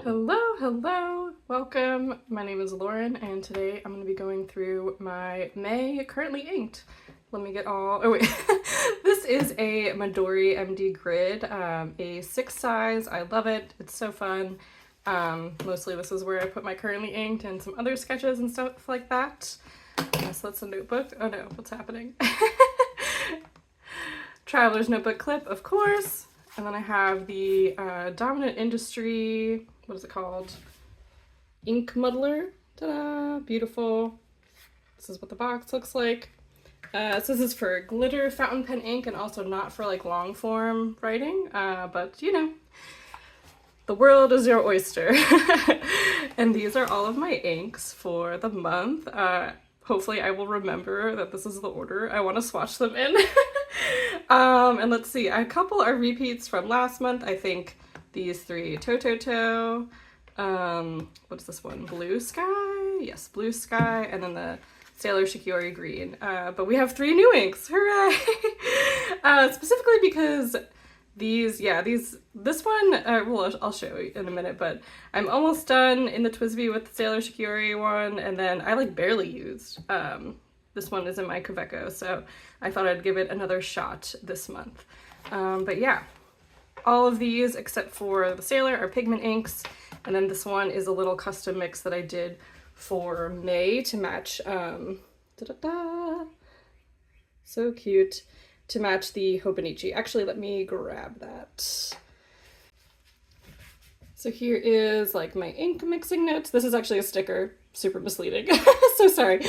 Hello, hello, welcome. My name is Lauren and today I'm going to be going through my May currently inked. Let me get all, oh wait, this is a Midori MD grid, a 6 size. I love it, it's so fun. Mostly this is where I put my currently inked and some other sketches and stuff like that. So that's a notebook. Oh no, what's happening? Traveler's notebook clip, of course. And then I have the Dominant Industry, what is it called? Ink muddler. Ta-da! Beautiful. This is what the box looks like. So this is for glitter fountain pen ink and also not for like long form writing, but you know, the world is your oyster. And these are all of my inks for the month. Hopefully I will remember that this is the order I want to swatch them in. And let's see, a couple are repeats from last month. I think these three, Toto, what's this one? Blue Sky? Yes, Blue Sky, and then the Sailor Shikiori Green. But we have 3 new inks, hooray! Specifically because this one, well, I'll show you in a minute, but I'm almost done in the TWSBI with the Sailor Shikiori one, and then I like barely used. This one is in my Kaweco, so I thought I'd give it another shot this month. But yeah, all of these except for the Sailor are pigment inks, and then this one is a little custom mix that I did for May to match, so cute, to match the Hobonichi. Actually, let me grab that. So here is like my ink mixing notes. This is actually a sticker, super misleading, so sorry.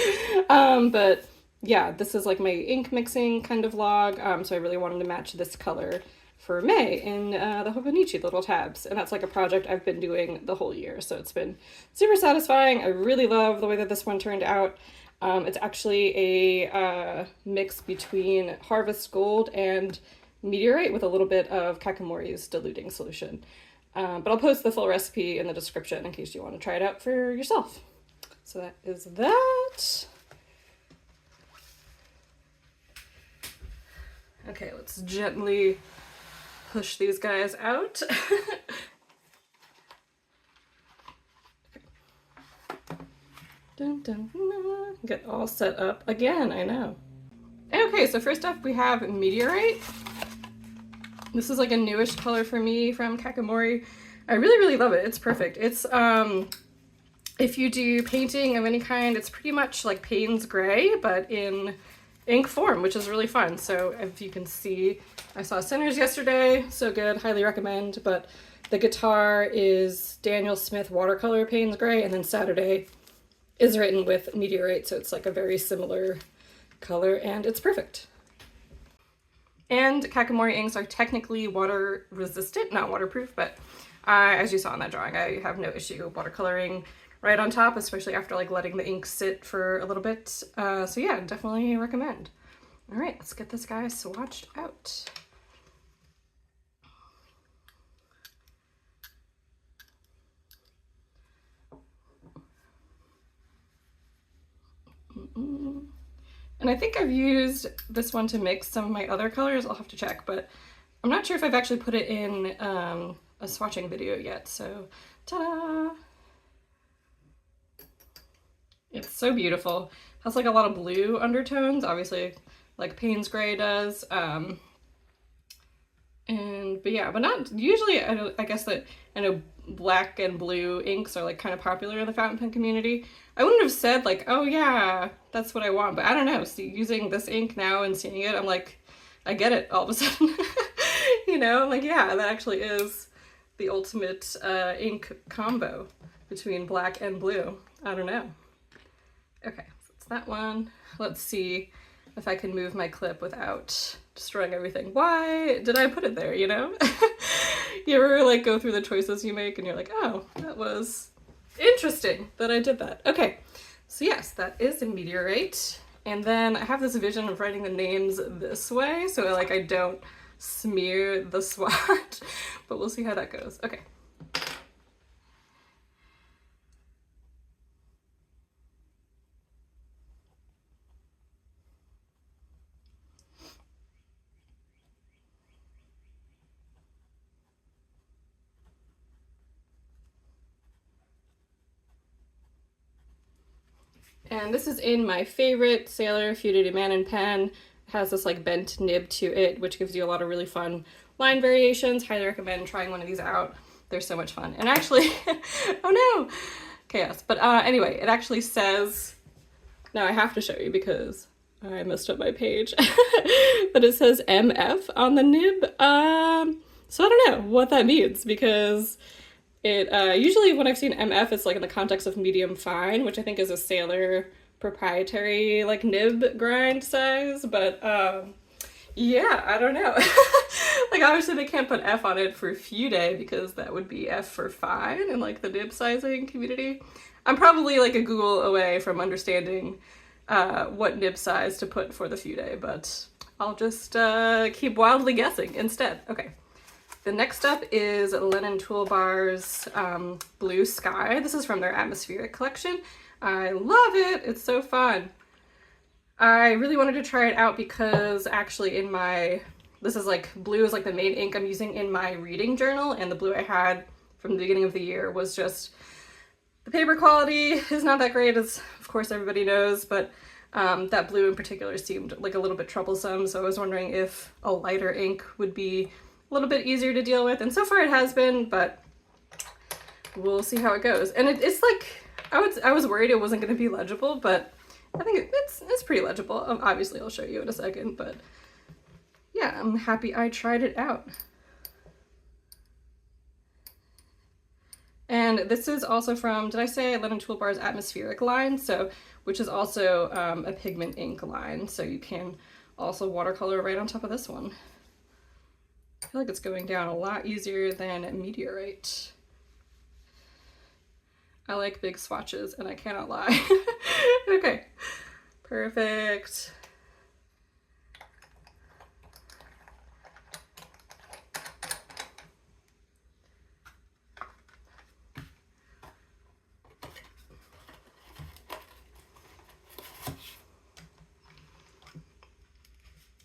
But yeah, this is like my ink mixing kind of log. So I really wanted to match this color for May in the Hobonichi little tabs. And that's like a project I've been doing the whole year. So it's been super satisfying. I really love the way that this one turned out. It's actually a mix between Harvest Gold and Meteorite with a little bit of Kakimori's diluting solution. But I'll post the full recipe in the description in case you want to try it out for yourself. So that is that. Okay, let's gently push these guys out. Dun, dun, dun. Get all set up again, I know. Okay, so first up we have Meteorite. This is like a newish color for me from Kakimori. I really love it. It's perfect. It's if you do painting of any kind, it's pretty much like Payne's Gray, but in ink form, which is really fun. So if you can see, I saw Sinners yesterday, so good, highly recommend. But the guitar is Daniel Smith watercolor Payne's Gray, and then Saturday is written with Meteorite, so it's like a very similar color, and it's perfect. And Kakimori inks are technically water resistant, not waterproof, but as you saw in that drawing, I have no issue watercoloring right on top, especially after like letting the ink sit for a little bit. So yeah, definitely recommend. All right, let's get this guy swatched out. And I think I've used this one to mix some of my other colors. I'll have to check, but I'm not sure if I've actually put it in a swatching video yet. So, ta-da! It's so beautiful. Has like a lot of blue undertones, obviously, like Payne's Gray does. But yeah, but not usually. I guess that I know black and blue inks are like kind of popular in the fountain pen community. I wouldn't have said like, oh yeah, that's what I want, but I don't know. See, using this ink now and seeing it, I'm like, I get it all of a sudden. You know, I'm like, yeah, that actually is the ultimate ink combo between black and blue. I don't know. Okay, so it's that one. Let's see if I can move my clip without destroying everything. Why did I put it there, you know? You ever like go through the choices you make and you're like, oh, that was interesting that I did that. Okay, so yes, that is a Meteorite. And then I have this vision of writing the names this way, so like I don't smear the swatch, but we'll see how that goes. Okay. And this is in my favorite Sailor Fudity Manon pen. It has this like bent nib to it, which gives you a lot of really fun line variations. Highly recommend trying one of these out. They're so much fun. And actually, oh no, chaos. But anyway, it actually says, now I have to show you because I messed up my page, but it says MF on the nib. So I don't know what that means, because it usually when I've seen MF, it's like in the context of medium fine, which I think is a Sailor proprietary like nib grind size, but yeah, I don't know. Like obviously they can't put F on it for Fude because that would be F for fine in like the nib sizing community. I'm probably like a Google away from understanding what nib size to put for the Fude, but I'll just keep wildly guessing instead. Okay. The next up is Lennon Toolbar's Blue Sky. This is from their Atmospheric collection. I love it. It's so fun. I really wanted to try it out because actually in my, this is like, blue is like the main ink I'm using in my reading journal, and the blue I had from the beginning of the year was just, the paper quality is not that great, as of course everybody knows, but that blue in particular seemed like a little bit troublesome, so I was wondering if a lighter ink would be a little bit easier to deal with, and so far it has been, but we'll see how it goes. And it's like, I was worried it wasn't going to be legible, but I think it's pretty legible. Obviously I'll show you in a second, but yeah, I'm happy I tried it out. And this is also from, did I say Lennon Toolbar's Atmospheric line? So, which is also a pigment ink line, so you can also watercolor right on top of this one. I feel like it's going down a lot easier than Meteorite. I like big swatches, and I cannot lie. Okay, perfect.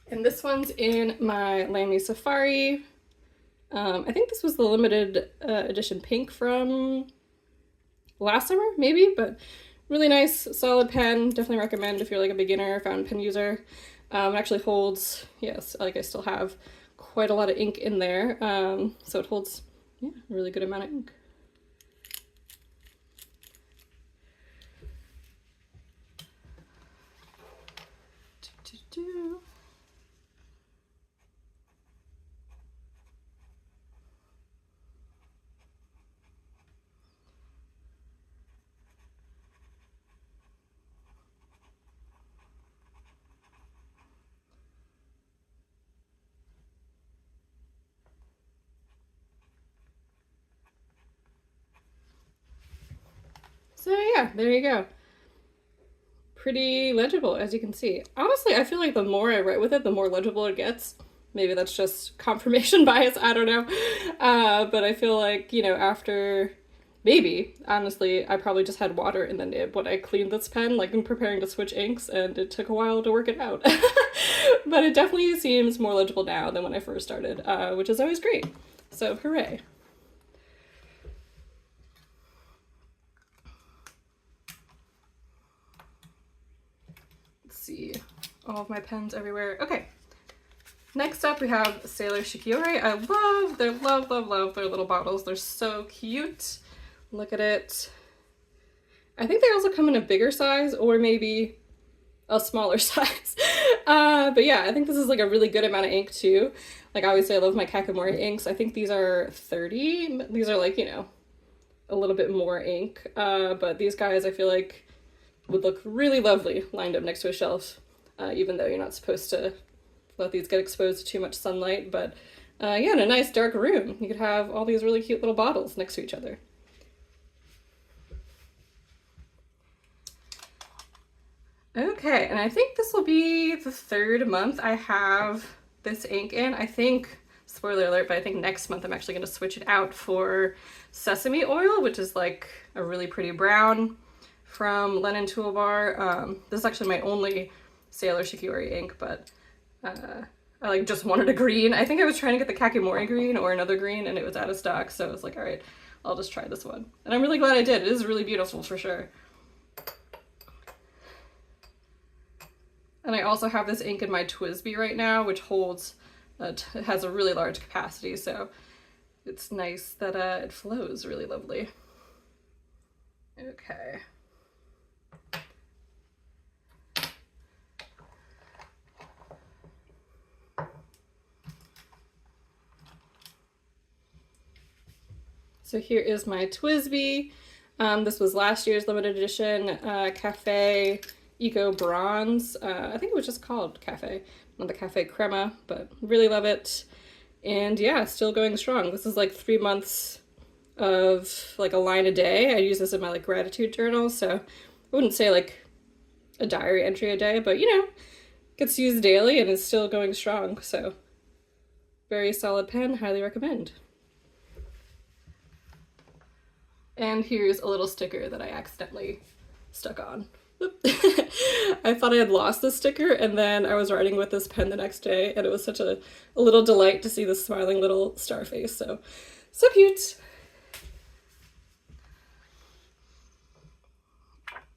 And this one's in my Lamy Safari. I think this was the limited edition pink from last summer, maybe, but really nice, solid pen. Definitely recommend if you're like a beginner fountain pen user. It actually holds, yes, like I still have quite a lot of ink in there. So it holds, yeah, a really good amount of ink. So yeah, there you go. Pretty legible, as you can see. Honestly, I feel like the more I write with it, the more legible it gets. Maybe that's just confirmation bias, I don't know. But I feel like, you know, after, maybe, honestly, I probably just had water in the nib when I cleaned this pen, like in preparing to switch inks, and it took a while to work it out. But it definitely seems more legible now than when I first started, which is always great. So, hooray. See all of my pens everywhere. Okay, next up we have Sailor Shikiori. I love their their little bottles. They're so cute. Look at it. I think they also come in a bigger size or maybe a smaller size. But yeah, I think this is like a really good amount of ink too. Like I always say, I love my Kakimori inks. I think these are 30. These are like, you know, a little bit more ink. But these guys I feel like would look really lovely lined up next to a shelf, even though you're not supposed to let these get exposed to too much sunlight. But yeah, in a nice dark room, you could have all these really cute little bottles next to each other. Okay, and I think this will be the third month I have this ink in. I think, spoiler alert, but I think next month I'm actually going to switch it out for sesame oil, which is like a really pretty brown from Lennon Toolbar. This is actually my only Sailor Shikiori ink, but I like just wanted a green. I think I was trying to get the Kakimori green or another green and it was out of stock, so I was like, all right, I'll just try this one. And I'm really glad I did. It is really beautiful for sure. And I also have this ink in my TWSBI right now, which holds, has a really large capacity, so it's nice that it flows really lovely. Okay. So here is my TWSBI. This was last year's limited edition Cafe Eco Bronze. I think it was just called Cafe, not the Cafe Crema, but really love it. And yeah, still going strong. This is like 3 months of like a line a day. I use this in my like gratitude journal, so I wouldn't say like a diary entry a day, but you know, gets used daily and is still going strong. So very solid pen, highly recommend. And here's a little sticker that I accidentally stuck on. I thought I had lost the sticker, and then I was writing with this pen the next day, and it was such a little delight to see the smiling little star face. So cute.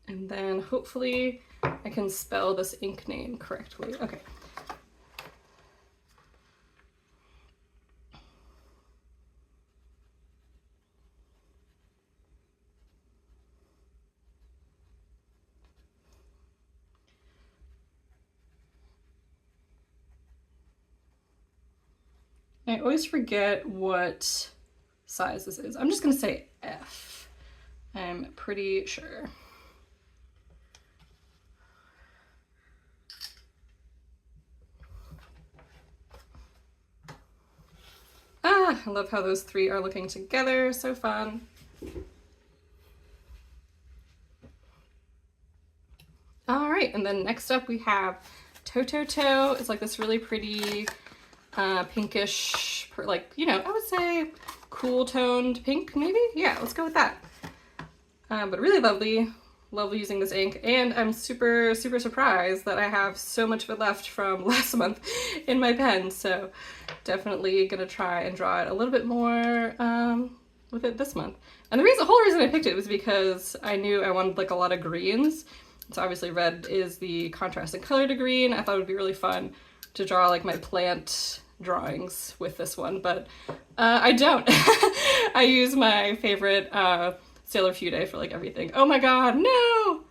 And then hopefully I can spell this ink name correctly. Okay. I always forget what size this is. I'm just gonna say F. I'm pretty sure. Ah, I love how those three are looking together. So fun. All right, and then next up we have Toto. It's like this really pretty pinkish, like, you know, I would say cool toned pink maybe? Yeah, let's go with that. But really lovely. Love using this ink, and I'm super surprised that I have so much of it left from last month in my pen, so definitely gonna try and draw it a little bit more with it this month. And the whole reason I picked it was because I knew I wanted like a lot of greens. So obviously red is the contrasting color to green. I thought it would be really fun to draw like my plant drawings with this one, but I don't. I use my favorite Sailor Fude for like everything. Oh my god, no!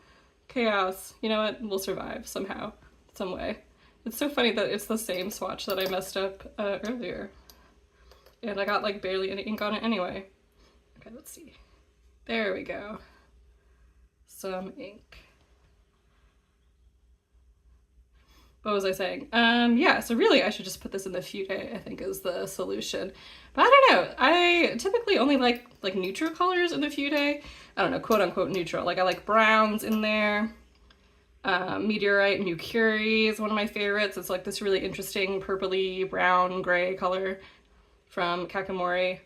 Chaos. You know what? We'll survive somehow, some way. It's so funny that it's the same swatch that I messed up earlier. And I got like barely any ink on it anyway. Okay, let's see. There we go. Some ink. What was I saying? Yeah, so really I should just put this in the Fude, I think is the solution. But I don't know, I typically only like neutral colors in the Fude. I don't know, quote unquote neutral. Like I like browns in there. Meteorite New Curie is one of my favorites. It's like this really interesting purpley brown gray color from Kakimori.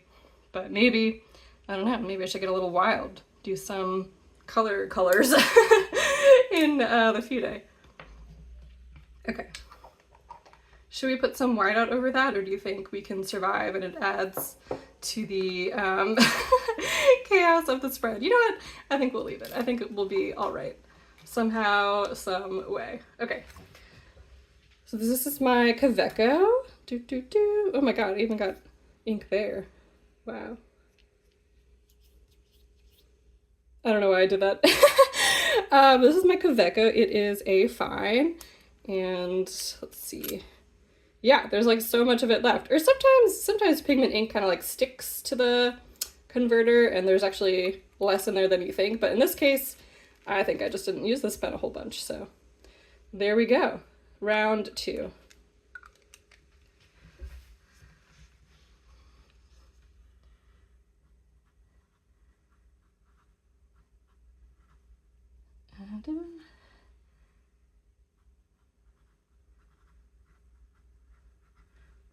But maybe, I don't know, maybe I should get a little wild. Do some colors in the Fude. Okay. Should we put some white out over that, or do you think we can survive and it adds to the chaos of the spread? You know what? I think we'll leave it. I think it will be all right. Somehow, some way. Okay. So this is my Kaweco. Oh my god, I even got ink there. Wow. I don't know why I did that. This is my Kaweco. It is a fine. And let's see. Yeah, there's like so much of it left. Or sometimes pigment ink kind of like sticks to the converter and there's actually less in there than you think. But in this case, I think I just didn't use this pen a whole bunch. So there we go. Round 2.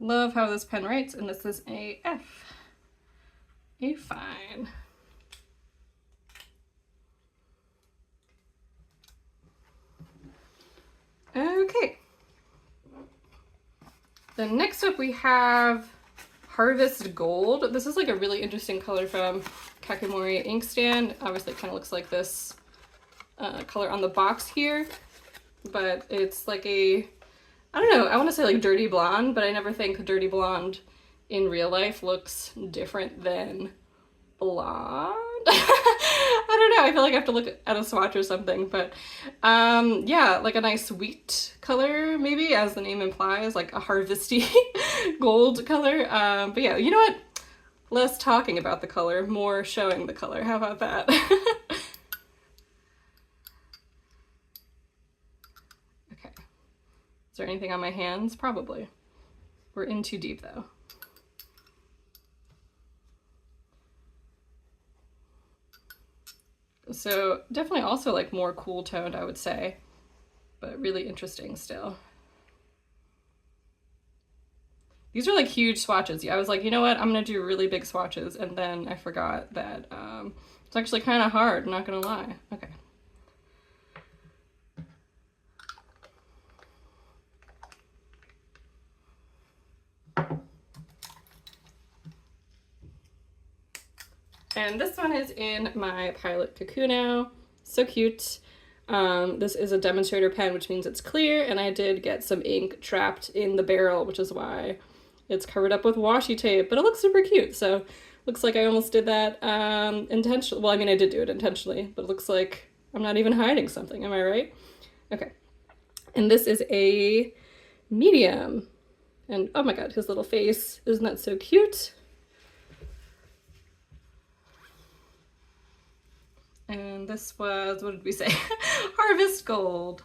Love how this pen writes, and this is a F. A fine. Okay. Then next up we have Harvest Gold. This is like a really interesting color from Kakimori inkstand. Obviously it kind of looks like this color on the box here. but it's like a, I don't know, I want to say like dirty blonde, but I never think dirty blonde in real life looks different than blonde. I don't know, I feel like I have to look at a swatch or something, but yeah, like a nice wheat color maybe, as the name implies, like a harvesty gold color. But yeah, you know what? Less talking about the color, more showing the color. How about that? Okay. Is there anything on my hands? Probably. We're in too deep though. So definitely also like more cool toned, I would say, but really interesting still. These are like huge swatches. I was like, you know what, I'm gonna do really big swatches, and then I forgot that it's actually kind of hard, not gonna lie. Okay. And this one is in my Pilot Kakuno. So cute. This is a demonstrator pen, which means it's clear, and I did get some ink trapped in the barrel, which is why it's covered up with washi tape, but it looks super cute. So looks like I almost did that intentionally. Well, I mean, I did do it intentionally, but it looks like I'm not even hiding something. Am I right? Okay. And this is a medium. And oh my god, his little face. Isn't that so cute? And this was, what did we say? Harvest Gold.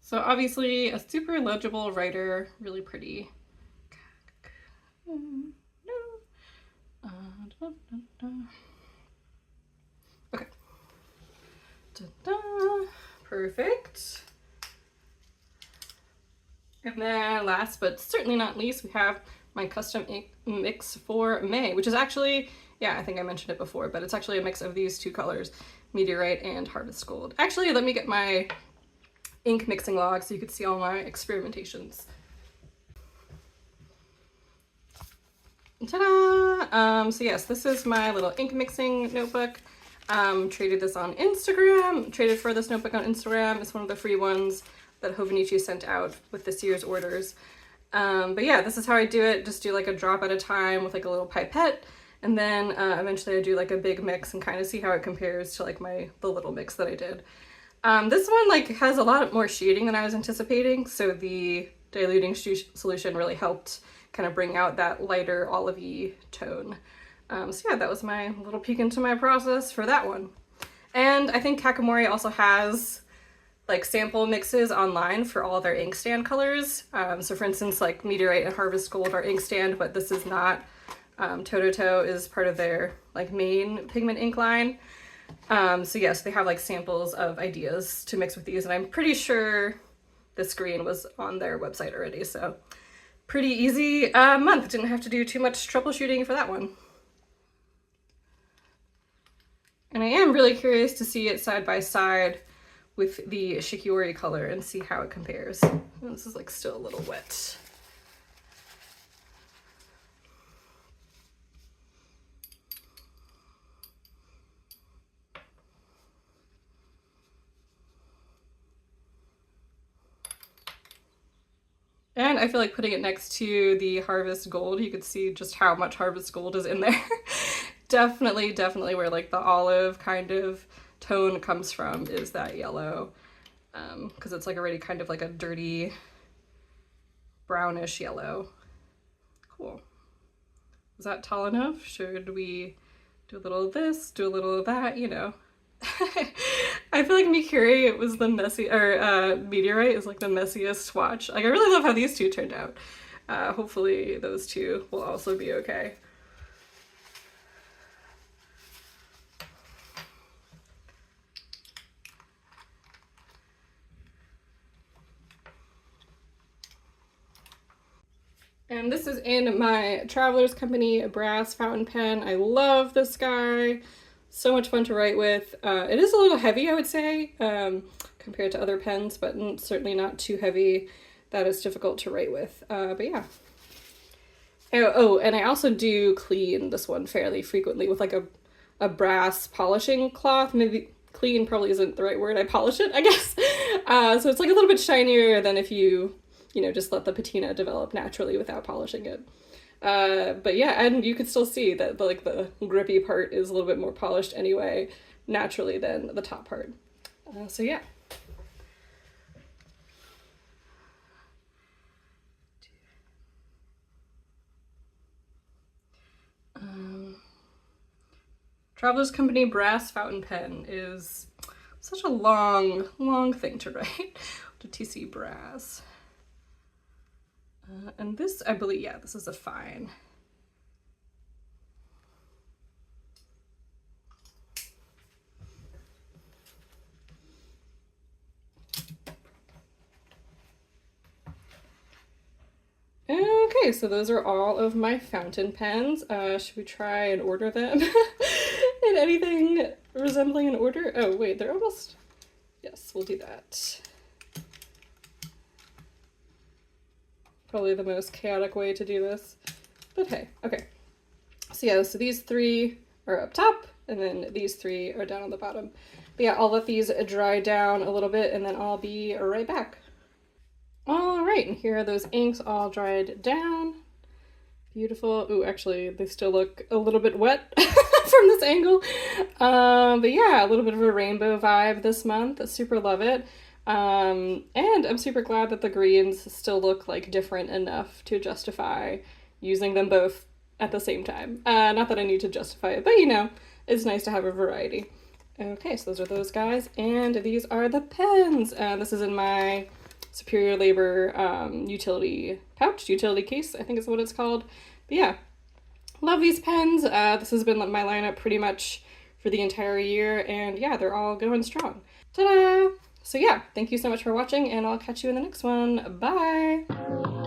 So obviously a super legible writer, really pretty. Okay. Ta-da. Perfect. And then last but certainly not least, we have my custom ink mix for May, which is actually, yeah, I think I mentioned it before, but it's actually a mix of these two colors, Meteorite and Harvest Gold. Actually, let me get my ink mixing log so you could see all my experimentations. Ta-da! So yes, this is my little ink mixing notebook. Traded this on Instagram, traded for this notebook on Instagram. It's one of the free ones that Hobonichi sent out with this year's orders. But yeah, this is how I do it. Just do like a drop at a time with like a little pipette, and then eventually I do like a big mix and kind of see how it compares to like the little mix that I did. This one like has a lot more shading than I was anticipating, so the diluting solution really helped kind of bring out that lighter olivey tone. So yeah, that was my little peek into my process for that one. And I think Kakimori also has like sample mixes online for all their inkstand colors. So for instance, like Meteorite and Harvest Gold are inkstand, but this is not. Toto is part of their like main pigment ink line. So yes, they have like samples of ideas to mix with these, and I'm pretty sure this green was on their website already, so pretty easy month. Didn't have to do too much troubleshooting for that one. And I am really curious to see it side by side with the Shikiori color and see how it compares. This is like still a little wet. And I feel like putting it next to the Harvest Gold, you could see just how much Harvest Gold is in there. Definitely where like the olive kind of tone comes from is that yellow, because it's like already kind of like a dirty brownish yellow. Cool. Is that tall enough? Should we do a little of this, do a little of that, you know? I feel like Mikuri was the Meteorite is like the messiest swatch. Like I really love how these two turned out. Hopefully those two will also be okay. And this is in my Traveler's Company brass fountain pen. I love this guy. So much fun to write with. It is a little heavy, I would say, compared to other pens, but certainly not too heavy that it's difficult to write with. But yeah. Oh, and I also do clean this one fairly frequently with like a brass polishing cloth. Maybe clean probably isn't the right word. I polish it, I guess. So it's like a little bit shinier than if you know, just let the patina develop naturally without polishing it. But yeah, and you can still see that the grippy part is a little bit more polished anyway, naturally, than the top part. So yeah. Traveler's Company Brass Fountain Pen is such a long thing to write. To TC Brass. And this, I believe, yeah, this is a fine. Okay, so those are all of my fountain pens. Should we try and order them in anything resembling an order? Oh, wait, they're almost... Yes, we'll do that. Probably the most chaotic way to do this, but hey, okay. So yeah, so these three are up top, and then these three are down on the bottom. But yeah, I'll let these dry down a little bit, and then I'll be right back. All right, and here are those inks all dried down. Beautiful. Ooh, actually, they still look a little bit wet from this angle. But yeah, a little bit of a rainbow vibe this month. I super love it. And I'm super glad that the greens still look like different enough to justify using them both at the same time. Not that I need to justify it, but you know, it's nice to have a variety. Okay, so those are those guys, and these are the pens. This is in my Superior Labor utility pouch, utility case, I think is what it's called. But yeah, love these pens. This has been my lineup pretty much for the entire year, and yeah, they're all going strong. Ta-da! So yeah, thank you so much for watching, and I'll catch you in the next one. Bye!